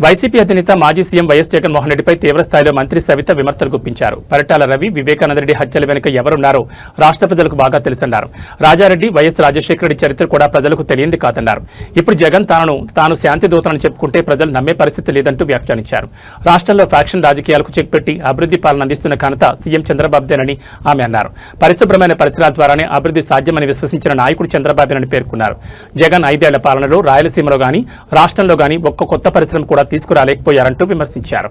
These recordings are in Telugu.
వైసీపీ అధినేత మాజీ సీఎం వైఎస్ జగన్మోహన్ రెడ్డిపై తీవ్రస్థాయిలో మంత్రి సవిత విమర్శలు గుప్పించారు. పరిటాల రవి, వివేకానందరెడ్డి హత్యల వెనుక ఎవరున్నారో రాష్ట్ర ప్రజలకు బాగా తెలుసన్నారు. రాజారెడ్డి, వైఎస్ రాజశేఖర రెడ్డి చరిత్ర కూడా ప్రజలకు తెలియంది కాదన్నారు. ఇప్పుడు జగన్ తాను శాంతి దూతనని చెప్పుకుంటే ప్రజలు నమ్మే పరిస్థితి లేదంటూ వ్యాఖ్యానించారు. రాష్ట్రంలో ఫ్యాక్షన్ రాజకీయాలకు చెక్ పెట్టి అభివృద్ధి పాలన అందిస్తున్న ఘనత సీఎం చంద్రబాబుదేనని ఆమె అన్నారు. పరిశుభ్రమైన పరిసరాల ద్వారానే అభివృద్ధి సాధ్యమని విశ్వసించిన నాయకుడు చంద్రబాబుదేనని పేర్కొన్నారు. జగన్ 5 ఏళ్ల పాలనలో రాయలసీమలో గానీ రాష్ట్రంలో గానీ ఒక్క కొత్త పరిశ్రమ కూడా తీసుకురాలేకపోయారంటూ విమర్శించారు.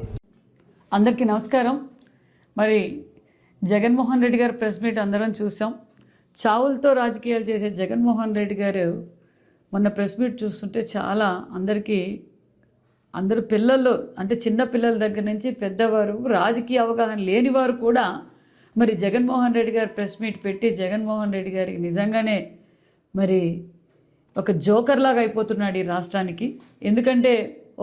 అందరికీ నమస్కారం. మరి జగన్మోహన్ రెడ్డి గారు ప్రెస్ మీట్ అందరం చూసాం. చావులతో రాజకీయాలు చేసే జగన్మోహన్ రెడ్డి గారు మొన్న ప్రెస్ మీట్ చూస్తుంటే చాలా అందరూ పిల్లలు అంటే చిన్న పిల్లల దగ్గర నుంచి పెద్దవారు, రాజకీయ అవగాహన లేని వారు కూడా మరి జగన్మోహన్ రెడ్డి గారు ప్రెస్ మీట్ పెట్టి జగన్మోహన్ రెడ్డి గారికి నిజంగానే మరి ఒక జోకర్ లాగా అయిపోతున్నాడు ఈ రాష్ట్రానికి. ఎందుకంటే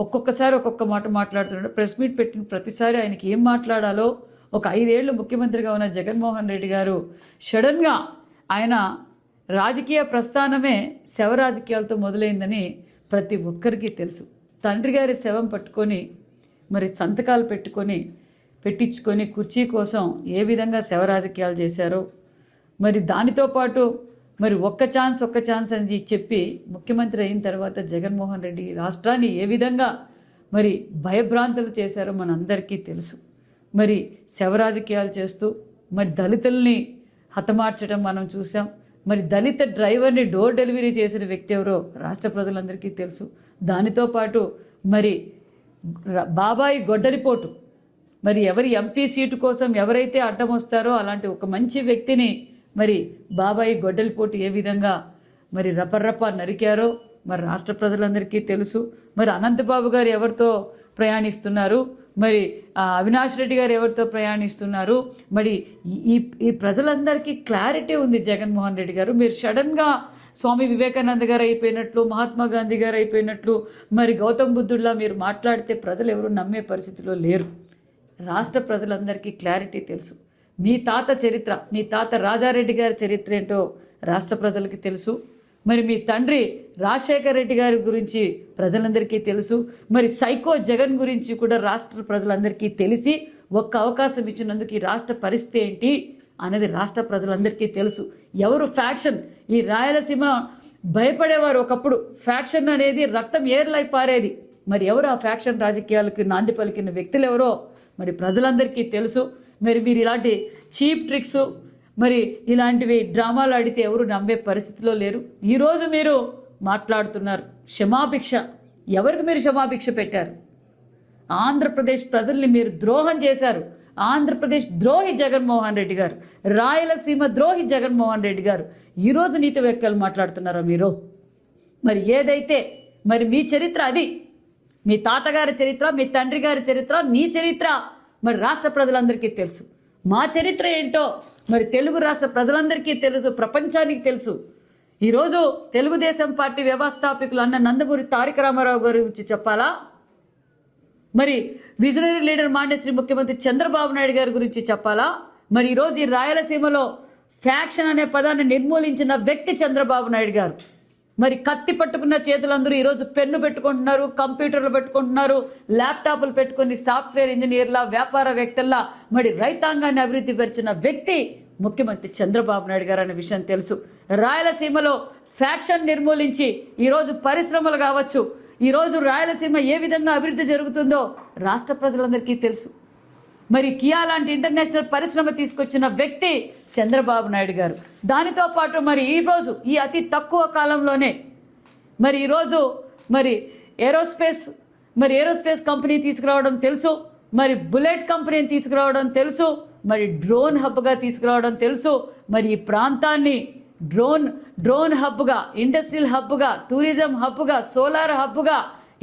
ఒక్కొక్కసారి ఒక్కొక్క మాట మాట్లాడుతున్నాడు. ప్రెస్ మీట్ పెట్టిన ప్రతిసారి ఆయనకి ఏం మాట్లాడాలో ఒక 5 ఏళ్ళు ముఖ్యమంత్రిగా ఉన్న జగన్మోహన్ రెడ్డి గారు సడన్గా ఆయన రాజకీయ ప్రస్థానమే శవ రాజకీయాలతో మొదలైందని ప్రతి ఒక్కరికి తెలుసు. తండ్రి గారి శవం పట్టుకొని మరి సంతకాలు పెట్టించుకొని కుర్చీ కోసం ఏ విధంగా శవ రాజకీయాలు చేశారో, మరి దానితో పాటు మరి ఒక్క ఛాన్స్ అని చెప్పి ముఖ్యమంత్రి అయిన తర్వాత జగన్మోహన్ రెడ్డి రాష్ట్రాన్ని ఏ విధంగా మరి భయభ్రాంతులు చేశారో మనందరికీ తెలుసు. మరి శవ రాజకీయాలు చేస్తూ మరి దళితుల్ని హతమార్చడం మనం చూసాం. మరి దళిత డ్రైవర్ని డోర్ డెలివరీ చేసిన వ్యక్తి ఎవరో రాష్ట్ర ప్రజలందరికీ తెలుసు. దానితో పాటు మరి బాబాయి గొడ్డలిపోటు, మరి ఎవరి ఎంపీ సీటు కోసం ఎవరైతే అడ్డం వస్తారో అలాంటి ఒక మంచి వ్యక్తిని మరి బాబాయి గొడ్డలిపోటు ఏ విధంగా మరి రపర్రప నరికారో మరి రాష్ట్ర ప్రజలందరికీ తెలుసు. మరి అనంతబాబు గారు ఎవరితో ప్రయాణిస్తున్నారు, మరి అవినాష్ రెడ్డి గారు ఎవరితో ప్రయాణిస్తున్నారు, మరి ఈ ప్రజలందరికీ క్లారిటీ ఉంది. జగన్మోహన్ రెడ్డి గారు మీరు సడన్గా స్వామి వివేకానంద గారు అయిపోయినట్లు, మహాత్మా గాంధీ గారు అయిపోయినట్లు, మరి గౌతమ్ బుద్ధుడిలా మీరు మాట్లాడితే ప్రజలు ఎవరు నమ్మే పరిస్థితిలో లేరు. రాష్ట్ర ప్రజలందరికీ క్లారిటీ తెలుసు. మీ తాత చరిత్ర, మీ తాత రాజారెడ్డి గారి చరిత్ర ఏంటో రాష్ట్ర ప్రజలకి తెలుసు. మరి మీ తండ్రి రాజశేఖర రెడ్డి గారి గురించి ప్రజలందరికీ తెలుసు. మరి సైకో జగన్ గురించి కూడా రాష్ట్ర ప్రజలందరికీ తెలిసి ఒక్క అవకాశం ఇచ్చినందుకు ఈ రాష్ట్ర పరిస్థితి ఏంటి అనేది రాష్ట్ర ప్రజలందరికీ తెలుసు. ఎవరు ఫ్యాక్షన్, ఈ రాయలసీమ భయపడేవారు ఒకప్పుడు. ఫ్యాక్షన్ అనేది రక్తం ఏర్లై పారేది. మరి ఎవరు ఆ ఫ్యాక్షన్ రాజకీయాలకు నాంది పలికిన వ్యక్తులు ఎవరో మరి ప్రజలందరికీ తెలుసు. మరి మీరు ఇలాంటి చీప్ ట్రిక్స్, మరి ఇలాంటివి డ్రామాలు ఆడితే ఎవరు నమ్మే పరిస్థితిలో లేరు. ఈరోజు మీరు మాట్లాడుతున్నారు క్షమాభిక్ష. ఎవరికి మీరు క్షమాభిక్ష పెట్టారు? ఆంధ్రప్రదేశ్ ప్రజల్ని మీరు ద్రోహం చేశారు. ఆంధ్రప్రదేశ్ ద్రోహి జగన్మోహన్ రెడ్డి గారు, రాయలసీమ ద్రోహి జగన్మోహన్ రెడ్డి గారు ఈరోజు నీతి వ్యాఖ్యలు మాట్లాడుతున్నారో మీరు? మరి ఏదైతే మరి మీ చరిత్ర అది, మీ తాతగారి చరిత్ర, మీ తండ్రి గారి చరిత్ర, నీ చరిత్ర మరి రాష్ట్ర ప్రజలందరికీ తెలుసు. మా చరిత్ర ఏంటో మరి తెలుగు రాష్ట్ర ప్రజలందరికీ తెలుసు, ప్రపంచానికి తెలుసు. ఈరోజు తెలుగుదేశం పార్టీ వ్యవస్థాపకులు అన్న నందమూరి తారక రామారావు గారి గురించి చెప్పాలా? మరి విజనరీ లీడర్ మాన్యశ్రీ ముఖ్యమంత్రి చంద్రబాబు నాయుడు గారి గురించి చెప్పాలా? మరి ఈరోజు ఈ రాయలసీమలో ఫ్యాక్షన్ అనే పదాన్ని నిర్మూలించిన వ్యక్తి చంద్రబాబు నాయుడు గారు. మరి కత్తి పట్టుకున్న చేతులందరూ ఈరోజు పెన్ను పెట్టుకుంటున్నారు, కంప్యూటర్లు పెట్టుకుంటున్నారు, ల్యాప్టాప్లు పెట్టుకుని సాఫ్ట్వేర్ ఇంజనీర్లా, వ్యాపారవేత్తల్లా మరి రైతాంగాన్ని అభివృద్ధి పరిచిన వ్యక్తి ముఖ్యమంత్రి చంద్రబాబు నాయుడు గారు అనే విషయం తెలుసు. రాయలసీమలో ఫ్యాక్షన్ నిర్మూలించి ఈరోజు పరిశ్రమలు కావచ్చు, ఈరోజు రాయలసీమ ఏ విధంగా అభివృద్ధి జరుగుతుందో రాష్ట్ర ప్రజలందరికీ తెలుసు. మరి కియా లాంటి ఇంటర్నేషనల్ పరిశ్రమ తీసుకొచ్చిన వ్యక్తి చంద్రబాబు నాయుడు గారు. దానితో పాటు మరి ఈరోజు ఈ అతి తక్కువ కాలంలోనే మరి ఈరోజు మరి ఏరోస్పేస్ కంపెనీ తీసుకురావడం తెలుసు, మరి బుల్లెట్ కంపెనీని తీసుకురావడం తెలుసు, మరి డ్రోన్ హబ్గా తీసుకురావడం తెలుసు. మరి ఈ ప్రాంతాన్ని డ్రోన్ హబ్గా, ఇండస్ట్రియల్ హబ్గా, టూరిజం హబ్గా, సోలార్ హబ్గా,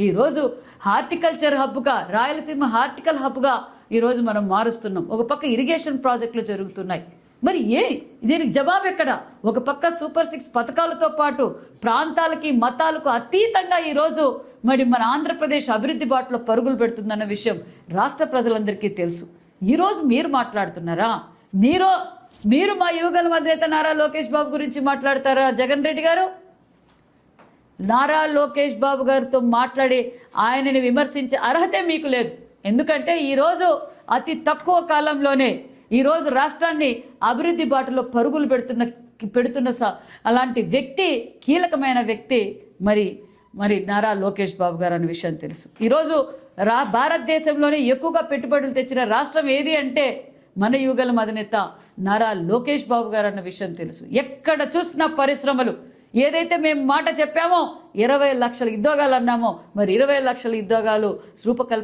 ఈరోజు హార్టికల్చర్ హబ్గా, రాయలసీమ హార్టికల్ హబ్గా ఈరోజు మనం మారుస్తున్నాం. ఒక పక్క ఇరిగేషన్ ప్రాజెక్టులు జరుగుతున్నాయి. మరి దీనికి జవాబు ఎక్కడ? ఒక పక్క సూపర్ 6 పథకాలతో పాటు ప్రాంతాలకి, మతాలకు అతీతంగా ఈరోజు మరి మన ఆంధ్రప్రదేశ్ అభివృద్ధి బాటలో పరుగులు పెడుతుందన్న విషయం రాష్ట్ర ప్రజలందరికీ తెలుసు. ఈరోజు మీరు మాట్లాడుతున్నారా? మీరు మా యువగల అధినేత నారా లోకేష్ బాబు గురించి మాట్లాడతారా? జగన్ రెడ్డి గారు నారా లోకేష్ బాబు గారితో మాట్లాడి ఆయనని విమర్శించే అర్హతే మీకు లేదు. ఎందుకంటే ఈరోజు అతి తక్కువ కాలంలోనే ఈరోజు రాష్ట్రాన్ని అభివృద్ధి బాటలో పరుగులు పెడుతున్న అలాంటి వ్యక్తి, కీలకమైన వ్యక్తి మరి నారా లోకేష్ బాబు గారు అనే విషయం తెలుసు. ఈరోజు భారతదేశంలోనే ఎక్కువగా పెట్టుబడులు తెచ్చిన రాష్ట్రం ఏది అంటే మన యుగలం అధినేత నారా లోకేష్ బాబు గారు అన్న విషయం తెలుసు. ఎక్కడ చూసినా పరిశ్రమలు, ఏదైతే మేము మాట చెప్పామో 20 లక్షల ఉద్యోగాలు అన్నామో మరి 20 లక్షల ఉద్యోగాలు రూపకల్పన